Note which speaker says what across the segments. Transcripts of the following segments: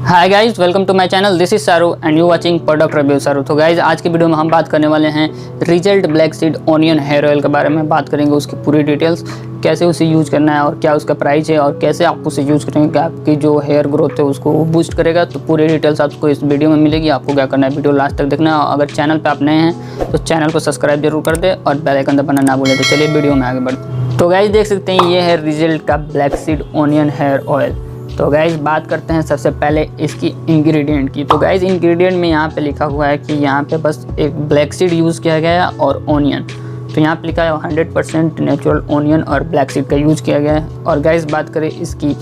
Speaker 1: Hi guys, welcome to my channel. This is Saru and you watching product review Saru. तो guys आज की video में हम बात करने वाले हैं result black seed onion hair oil के बारे में बात करेंगे। उसकी पूरी डिटेल्स, कैसे उसे यूज़ करना है और क्या उसका प्राइस है और कैसे आप उसे यूज़ करेंगे कि आपकी जो हेयर ग्रोथ है उसको बूस्ट करेगा। तो पूरी डिटेल्स आपको इस वीडियो में मिलेगी। आपको क्या करना है, वीडियो लास्ट तक देखना है। अगर चैनल पर आप नए हैं तो चैनल को सब्सक्राइब जरूर कर दे और बेल आइकन दबाना ना भूलें। तो चलिए वीडियो में आगे बढ़ते। तो गाइज देख सकते हैं ये है रिजल्ट का black seed onion hair oil. तो गाइज बात करते हैं सबसे पहले इसकी इंग्रेडिएंट की। तो गाइज इंग्रेडिएंट में यहाँ पे लिखा हुआ है कि यहाँ पे बस एक ब्लैक सीड यूज़ किया गया है और ऑनियन। तो यहाँ पे लिखा है 100% नेचुरल ऑनियन और ब्लैक सीड का यूज़ किया गया है। और गाइज बात करें इसकी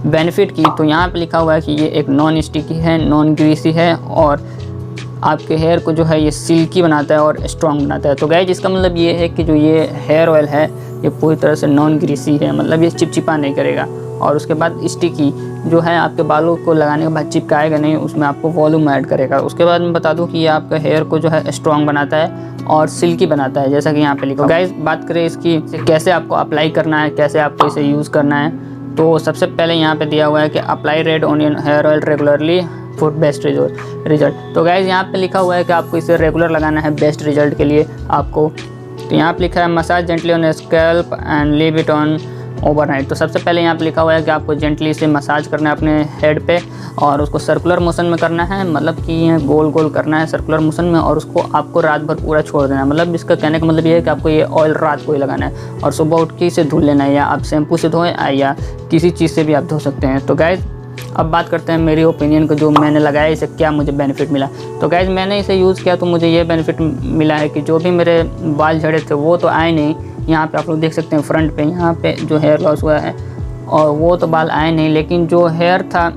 Speaker 1: बेनिफिट की तो यहाँ पे लिखा हुआ है कि ये एक नॉन स्टिकी है, नॉन ग्रीसी है और आपके हेयर को जो है ये सिल्की बनाता है और स्ट्रॉन्ग बनाता है। तो गाइज इसका मतलब ये है कि जो ये हेयर ऑयल है ये पूरी तरह से नॉन ग्रीसी है, मतलब ये चिपचिपा नहीं करेगा। और उसके बाद स्टिकी जो है आपके बालों को लगाने के बाद चिपकाएगा नहीं, उसमें आपको वॉल्यूम ऐड करेगा। उसके बाद मैं बता दूं कि ये आपका हेयर को जो है स्ट्रॉन्ग बनाता है और सिल्की बनाता है, जैसा कि यहाँ पे लिखा। गाइस बात करें इसकी कैसे आपको अप्लाई करना है, कैसे आपको इसे यूज़ करना है। तो सबसे पहले यहाँ पे दिया हुआ है कि apply red onion hair oil regularly for best result. तो गाइस यहाँ पे लिखा हुआ है कि आपको इसे रेगुलर लगाना है बेस्ट रिजल्ट के लिए आपको। तो यहाँ पे लिखा है massage gently on scalp and leave it on overnight. तो सबसे पहले यहाँ पे लिखा हुआ है कि आपको जेंटली से मसाज करना है अपने हेड पे और उसको सर्कुलर मोशन में करना है, मतलब कि ये गोल गोल करना है सर्कुलर मोशन में। और उसको आपको रात भर पूरा छोड़ देना है। मतलब इसका कहने का मतलब ये है कि आपको ये ऑयल रात को ही लगाना है और सुबह उठ के इसे धुल लेना है, या आप शैम्पू से धोएं या किसी चीज़ से भी आप धो सकते हैं। तो गाइज अब बात करते हैं मेरी ओपिनियन को, जो मैंने लगाया इसे क्या मुझे बेनिफिट मिला। तो गाइज मैंने इसे यूज़ किया तो मुझे ये बेनिफिट मिला है कि जो भी मेरे बाल झड़े थे वो तो आए नहीं। यहाँ पे आप लोग देख सकते हैं फ्रंट पे यहाँ पे जो हेयर लॉस हुआ है और वो तो बाल आए नहीं, लेकिन जो हेयर था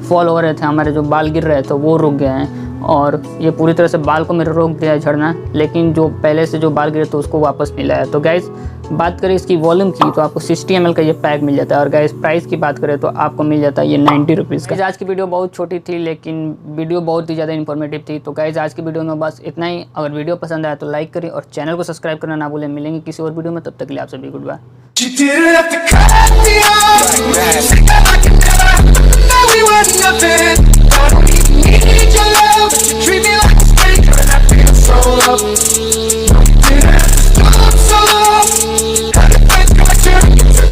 Speaker 1: फॉल हो रहे थे, हमारे जो बाल गिर रहे थे वो रुक गए हैं और ये पूरी तरह से बाल को मेरे रोक दिया है झड़ना। लेकिन जो पहले से जो बाल गिरे तो उसको वापस मिला है। तो गाइज़ बात करें इसकी वॉल्यूम की तो आपको 60 ml का ये पैक मिल जाता है। और गाइस प्राइस की बात करें तो आपको मिल जाता है ये 90 रुपीज़ का। आज की वीडियो बहुत छोटी थी लेकिन वीडियो बहुत ही ज़्यादा इन्फॉर्मेटिव थी। तो गाइस आज की वीडियो में बस इतना ही। अगर वीडियो पसंद आया तो लाइक करें और चैनल को सब्सक्राइब करना ना भूलें। मिलेंगे किसी और वीडियो में, तब तक के लिए आप सभी गुड बाय।